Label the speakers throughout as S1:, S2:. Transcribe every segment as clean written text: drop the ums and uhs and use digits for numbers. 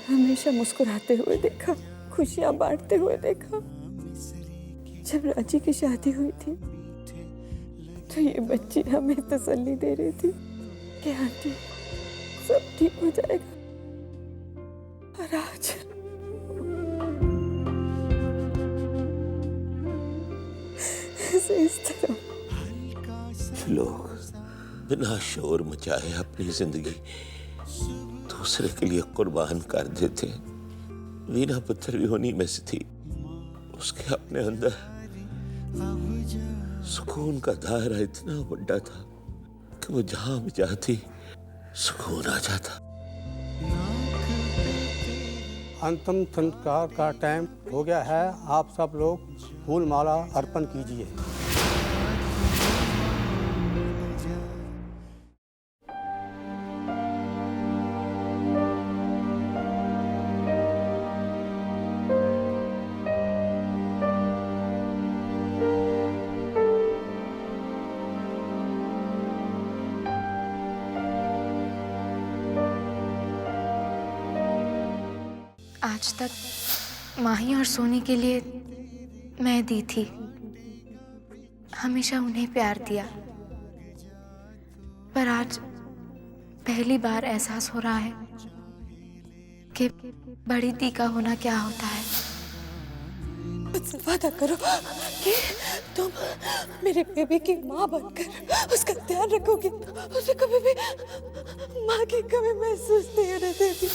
S1: हमेशा मुस्कुराते हुए देखा, खुशियां बांटते हुए देखा। जब राजी की शादी हुई थी तो ये बच्ची हमें तसल्ली दे रही थी कि आंटी सब ठीक हो जाएगा। और आज इस तरह
S2: लोग बिना शोर मचाए अपनी जिंदगी दूसरे के लिए कुर्बान कर देते। वीना पुत्र भी होनी में से थी। उसके अपने अंदर सुकून का दायरा इतना बड़ा था कि वो जहां भी जाती सुकून आ जाता।
S3: अंतिम संस्कार का टाइम हो गया है। आप सब लोग फूल माला अर्पण कीजिए।
S4: आज तक माही और सोनी के लिए मैं दी थी, हमेशा उन्हें प्यार दिया। पर आज पहली बार एहसास हो रहा है कि बड़ी दी का होना क्या होता है।
S1: मुझसे वादा करो कि तुम मेरे बेबी की माँ बनकर उसका ध्यान रखोगी, उसे कभी भी माँ की कमी महसूस नहीं होने देती।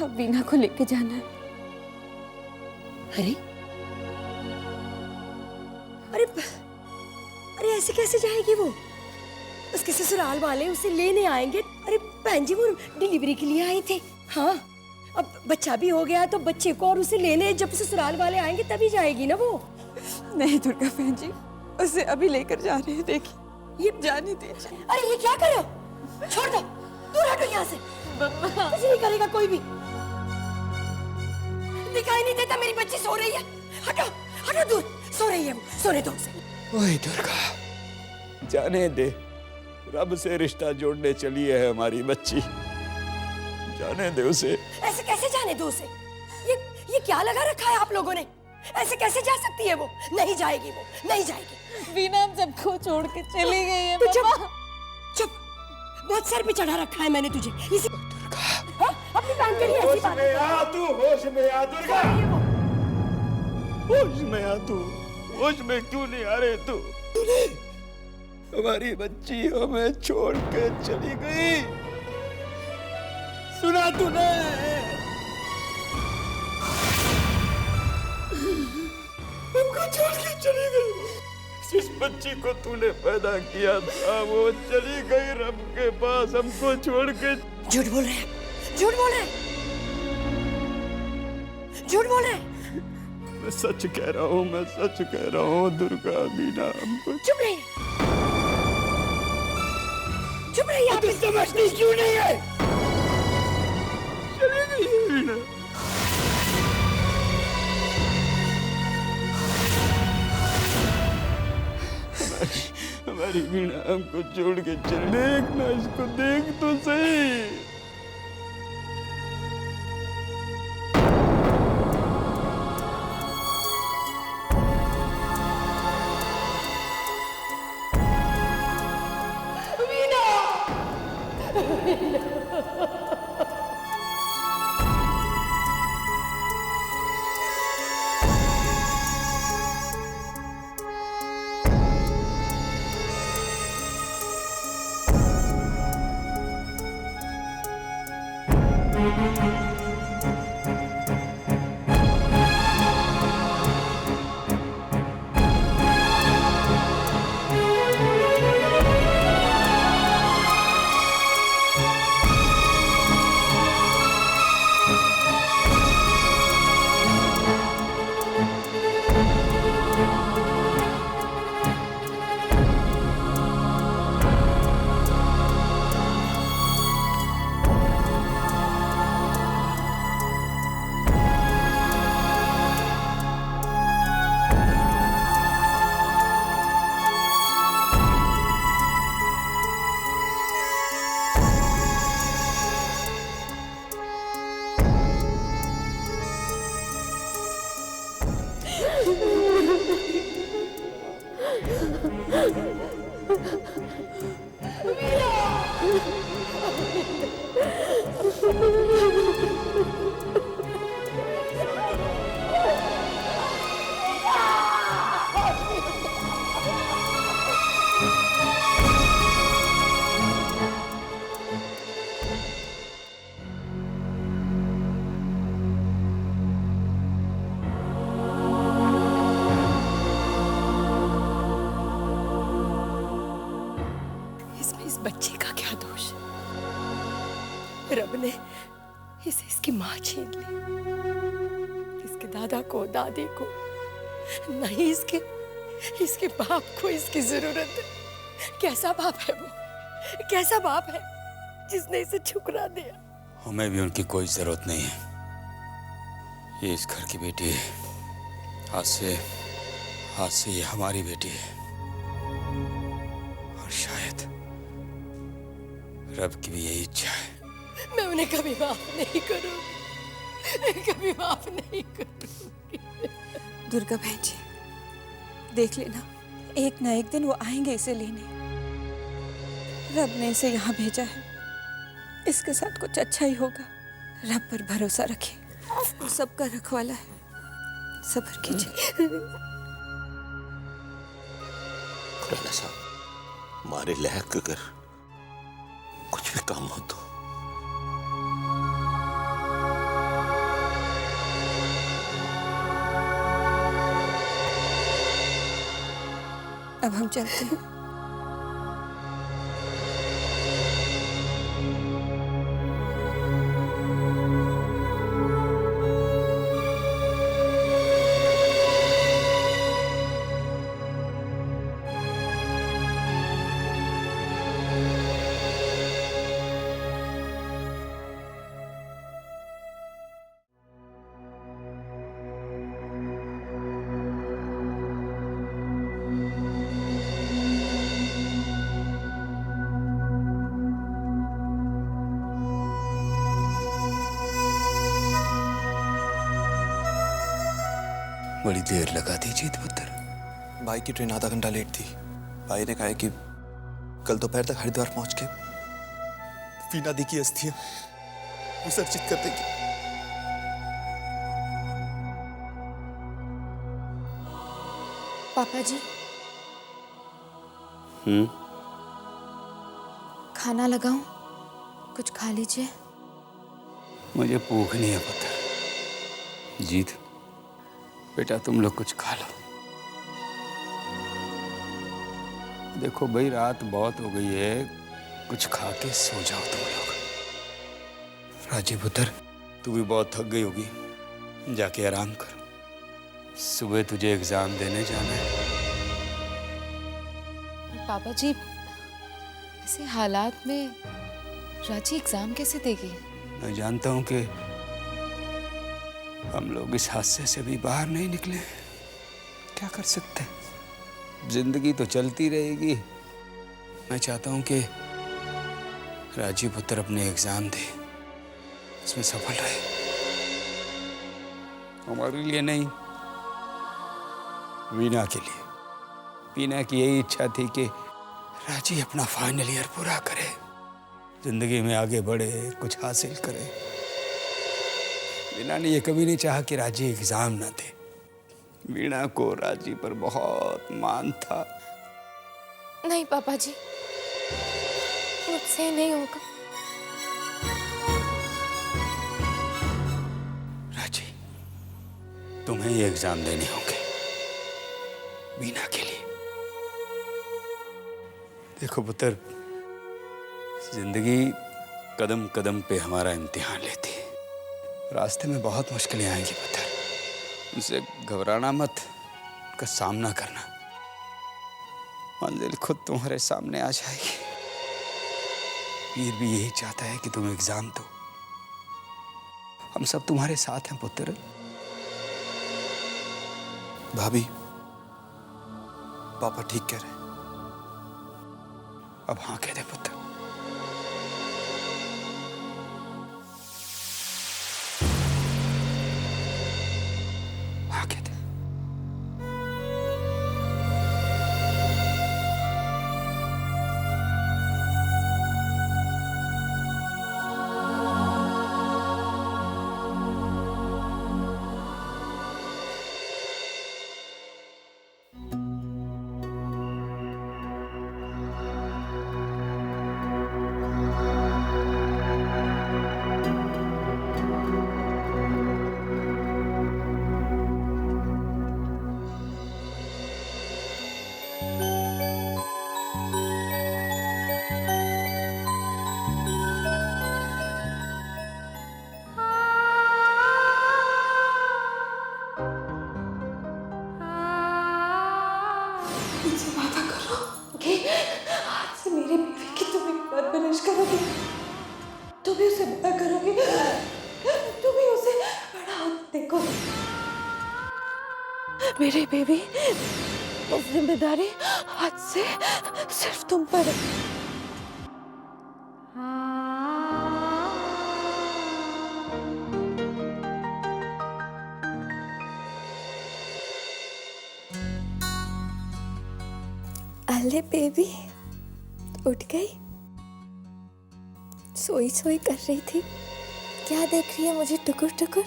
S1: अब वीना को लेके जाना है।
S5: अरे अरे अरे ऐसे कैसे जाएगी वो? उसके ससुराल वाले उसे लेने आएंगे। अरे बहन जी वो डिलीवरी के लिए आए थे। हाँ अब बच्चा भी हो गया तो बच्चे को और उसे लेने जब ससुराल वाले आएंगे तभी जाएगी ना वो।
S1: नहीं दुर्गा बहन जी, उसे अभी लेकर जा रहे हैं। देखिए ये जाने दीजिए।
S5: अरे ये क्या कर रहे हो? छोड़ दो, दूर हटो यहाँ से। कुछ नहीं करेगा कोई भी। दिखाई नहीं देता मेरी बच्ची सो रही है। हटो हटो दूर, सो रही है वो, सोने दो उसे।
S2: ओए दुर्गा, जाने दे। रब से रिश्ता जोड़ने चली है हमारी बच्ची, जाने दे उसे।
S5: ऐसे कैसे जाने दो उसे? ये क्या लगा रखा है आप लोगों ने? ऐसे कैसे जा सकती है वो? नहीं जाएगी वो, नहीं जाएगी।
S1: वीना हम सबको छोड़ के चली गई है।
S5: तू चुप चुप, बहुत सर पे चढ़ा रखा है मैंने तुझे। इसी हाँ? अपनी बहन के लिए ऐसी बात
S2: होश में आ तू, होश में आ दुर्गा। होश में आ तू, होश में क्यों नहीं आ रहे तू? हमारी बच्ची हमें छोड़ के चली गई, सुना तूने? हमको छोड़ के चली गई। जिस बच्ची को तूने पैदा किया था वो चली गई रब के पास, हमको छोड़ के।
S5: झूठ बोल रहे हैं, झूठ बोल रहे हैं, झूठ बोल रहे हैं।
S2: मैं सच कह रहा हूँ, मैं सच कह रहा हूँ दुर्गा। वीना हमको।
S5: चुप रहिए, चुप रहिए। आप
S2: समझती क्यों नहीं है? चली गई है वीना।
S6: हमारी वीणा हमको छोड़ के चल, देखना इसको, देख तो सही।
S5: बच्चे का क्या दोष? रब ने इसे इसकी माँ छीन ली, इसके दादा को, दादी को, नहीं इसके बाप को इसकी जरूरत है। कैसा बाप है वो? कैसा बाप है जिसने इसे ठुकरा दिया?
S6: हमें भी उनकी कोई जरूरत नहीं है। ये इस घर की बेटी है, आज से ये हमारी बेटी है। और शायद रब की भी यही इच्छा है।
S5: मैं उन्हें कभी माफ नहीं करूंगी, कभी माफ नहीं करूंगी।
S1: दुर्गा बहन जी, देख लेना, एक ना एक दिन वो आएंगे इसे लेने। रब ने इसे यहाँ भेजा है, इसके साथ कुछ अच्छा ही होगा। रब पर भरोसा रखें, वो सबका रखवाला है। सब्र कीजिए।
S2: खुराना साहब, हमारे लायक अगर कुछ भी काम हो तो
S1: अब हम चलते हैं।
S6: बड़ी देर लगा दी जीत पुत्र।
S7: भाई की ट्रेन आधा घंटा लेट थी। भाई ने कहा है कि कल दोपहर तक हरिद्वार पहुंच के वीणा दी की अस्थियां विसर्जित कर देगी।
S4: पापा जी, खाना लगाऊं? कुछ खा लीजिए।
S6: मुझे भूख नहीं है पुत्र। जीत बेटा, तुम लोग कुछ खा लो। देखो भाई, रात बहुत हो गई है, कुछ खा के सो जाओ तुम लोग। राजी पुत्र, तू भी बहुत थक गई होगी, जाके आराम कर। सुबह तुझे एग्जाम देने जाना है।
S8: पापा जी, ऐसे हालात में राजी एग्जाम कैसे देगी?
S6: मैं जानता हूं कि हम लोग इस हादसे से भी बाहर नहीं निकले। क्या कर सकते हैं? जिंदगी तो चलती रहेगी, मैं चाहता हूं कि राजी पुत्र अपने एग्जाम दे, उसमें सफल रहे। हमारे लिए नहीं, वीना के लिए। वीना की यही इच्छा थी कि राजी अपना फाइनल ईयर पूरा करे, जिंदगी में आगे बढ़े, कुछ हासिल करे। वीना ने ये कभी नहीं चाहा कि राजी एग्जाम ना दे। वीना को राजी पर बहुत मान था।
S4: नहीं पापा जी, मुझसे नहीं होगा।
S6: राजी, तुम्हें ये एग्जाम देने होंगे वीना के लिए। देखो पुत्र, जिंदगी कदम कदम पे हमारा इम्तिहान लेती है। रास्ते में बहुत मुश्किलें आएंगी पुत्र, उनसे घबराना मत, उनका सामना करना। मंजिल खुद तुम्हारे सामने आ जाएगी। वीर भी यही चाहता है कि तुम एग्जाम दो। हम सब तुम्हारे साथ हैं पुत्र।
S7: भाभी, पापा ठीक कह रहे हैं।
S6: अब हाँ कह दे पुत्र। हाँ कह दे।
S1: मुझसे वादा करो कि आज से मेरी बीवी की तुम एक परवरिश करोगे, तुम भी उसे बड़ा करोगे, तुम भी उसे बड़ा देखोगे। मेरी बेबी, जिम्मेदारी आज से सिर्फ तुम पर है। अले बेबी, उठ गई? सोई सोई कर रही थी, क्या देख रही है मुझे टुकुर टुकुर?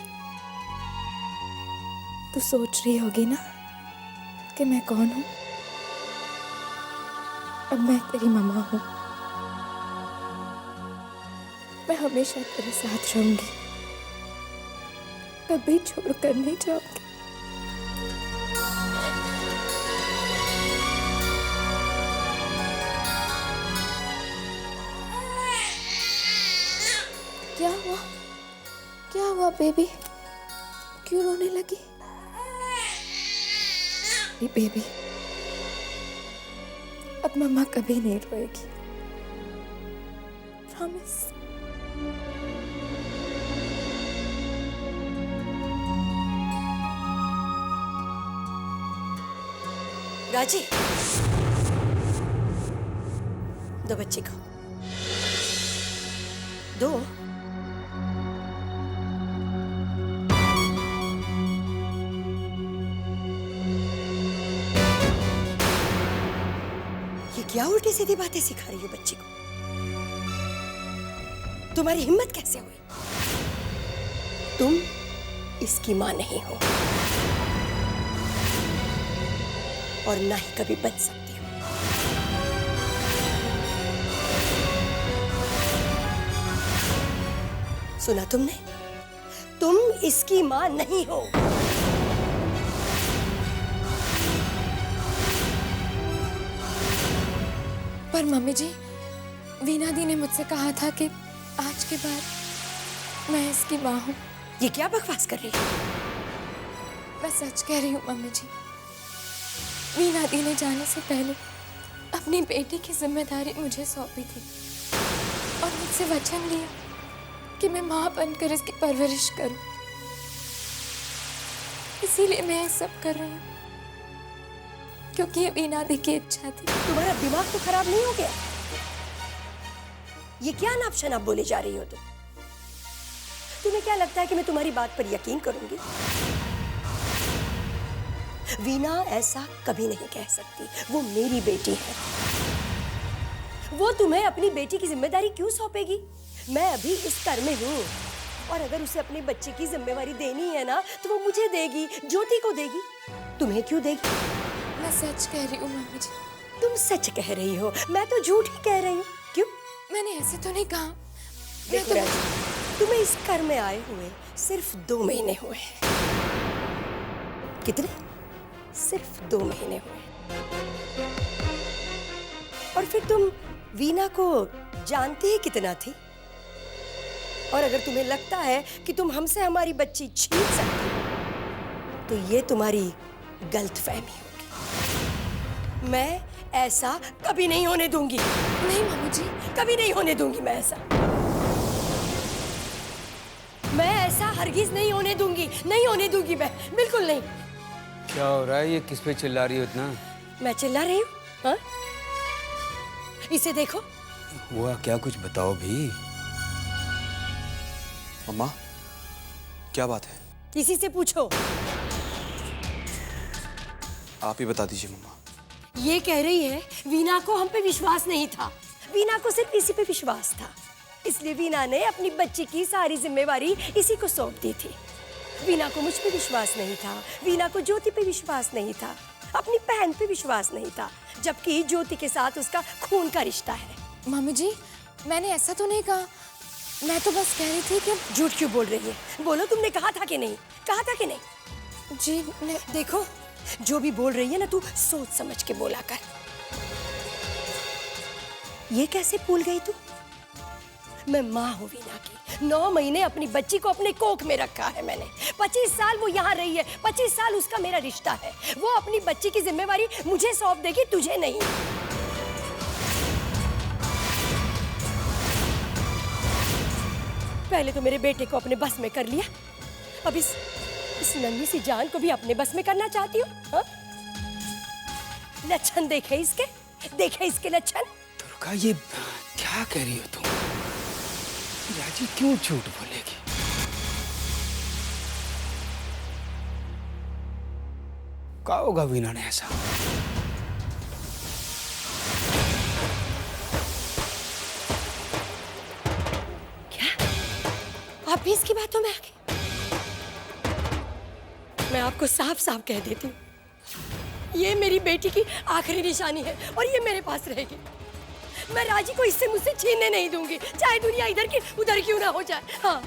S1: तू सोच रही होगी ना कि मैं कौन हूं? अब मैं तेरी मम्मा हूं। मैं हमेशा तेरे साथ रहूंगी, कभी छोड़कर नहीं जाऊंगी। क्या हुआ? क्या हुआ बेबी? क्यों रोने लगी? बेबी, अब मम्मा कभी नहीं रोएगी, प्रॉमिस।
S5: राजी, दो बच्चे को दो। ये क्या उल्टी सीधी बातें सिखा रही हो बच्ची को? तुम्हारी हिम्मत कैसे हुई? तुम इसकी मां नहीं हो और ना ही कभी बन सकती हो। सुना तुमने? तुम इसकी मां नहीं हो।
S4: पर मम्मी जी, वीना दी ने मुझसे कहा था कि आज के बाद मैं इसकी माँ हूँ।
S5: ये क्या बकवास कर रही है?
S4: मैं सच कह रही हूँ मम्मी जी। वीना दी ने जाने से पहले अपनी बेटी की जिम्मेदारी मुझे सौंपी थी और मुझसे वचन लिया कि मैं माँ बनकर इसकी परवरिश करूँ। इसीलिए मैं ये सब कर रही हूँ। क्योंकि ये वीना दी की इच्छा थी।
S5: तुम्हारा दिमाग तो खराब नहीं हो गया? ये क्या नाप शनाप बोले जा रही हो तुम? तुम्हें क्या लगता है कि मैं तुम्हारी बात पर यकीन करूंगी? वीना ऐसा कभी नहीं कह सकती। वो मेरी बेटी है। वो तुम्हें अपनी बेटी की जिम्मेदारी क्यों सौंपेगी? मैं अभी इस घर में हूँ, और अगर उसे अपने बच्चे की जिम्मेवारी देनी है ना तो वो मुझे देगी, ज्योति को देगी। तुम्हें क्यों देगी?
S4: मैं सच कह रही हूँ मम्मी जी।
S5: तुम सच कह रही हो, मैं तो झूठ ही कह रही हूँ। क्यों?
S4: मैंने ऐसे तो नहीं कहा।
S5: देखो राजी, तुम्हें इस घर में आए हुए सिर्फ 2 महीने हुए। कितने? सिर्फ 2 महीने हुए। और फिर तुम वीना को जानती ही कितना थी? और अगर तुम्हें लगता है कि तुम हमसे हमारी बच्ची छीन सकती हो, तो ये तुम्हारी गलतफहमी होगी। मैं ऐसा कभी नहीं होने दूंगी।
S4: नहीं मम्मी जी,
S5: कभी नहीं होने दूंगी मैं ऐसा। मैं ऐसा हरगिज नहीं होने दूंगी। नहीं होने दूंगी मैं, बिल्कुल नहीं।
S6: क्या हो रहा है? ये किस पे चिल्ला रही हो इतना?
S5: मैं चिल्ला रही हूँ? हाँ? इसे देखो।
S6: हुआ क्या? कुछ बताओ भी।
S7: मम्मा, क्या बात है?
S5: इसी से पूछो।
S7: आप ही बता दीजिए मम्मा।
S5: ये कह रही है वीना को हम पे विश्वास नहीं था। वीना को सिर्फ इसी पे विश्वास था, इसलिए वीना ने अपनी बच्ची की सारी जिम्मेवारी इसी को सौंप दी थी। वीना को मुझ पे विश्वास नहीं था, वीना को ज्योति पे विश्वास नहीं था, अपनी बहन पे विश्वास नहीं था, जबकि ज्योति के साथ उसका खून का रिश्ता है।
S4: मम्मी जी, मैंने ऐसा तो नहीं कहा। मैं तो बस कह रही थी कि
S5: झूठ क्यों बोल रही है? बोलो, तुमने कहा था कि नहीं? कहा था कि नहीं?
S4: जी
S5: देखो, जो भी बोल रही है ना, तू सोच समझ के बोला कर। ये कैसे भूल गई तू? मैं माँ हूँ वीना की। 9 महीने अपनी बच्ची को अपने कोख में रखा है मैंने। 25 साल वो यहाँ रही है, 25 साल उसका मेरा रिश्ता है। वो अपनी बच्ची की जिम्मेवारी मुझे सौंप देगी, तुझे नहीं। पहले तो मेरे बेटे को अपने बस में कर लिया, अब इस नन्ही सी जान को भी अपने बस में करना चाहती हो? हाँ? लक्षण देखे इसके, देखे इसके लक्षण।
S6: दुर्गा, ये क्या कह रही हो तुम? राजी क्यों झूठ बोलेगी? क्या होगा वीना ने ऐसा?
S5: आप भी इसकी बातों में आ गए? मैं आपको साफ साफ कह देती हूँ, ये मेरी बेटी की आखिरी निशानी है और ये मेरे पास रहेगी। मैं राजी को इससे मुझसे छीनने नहीं दूंगी, चाहे दुनिया इधर की उधर क्यों ना हो जाए। हाँ।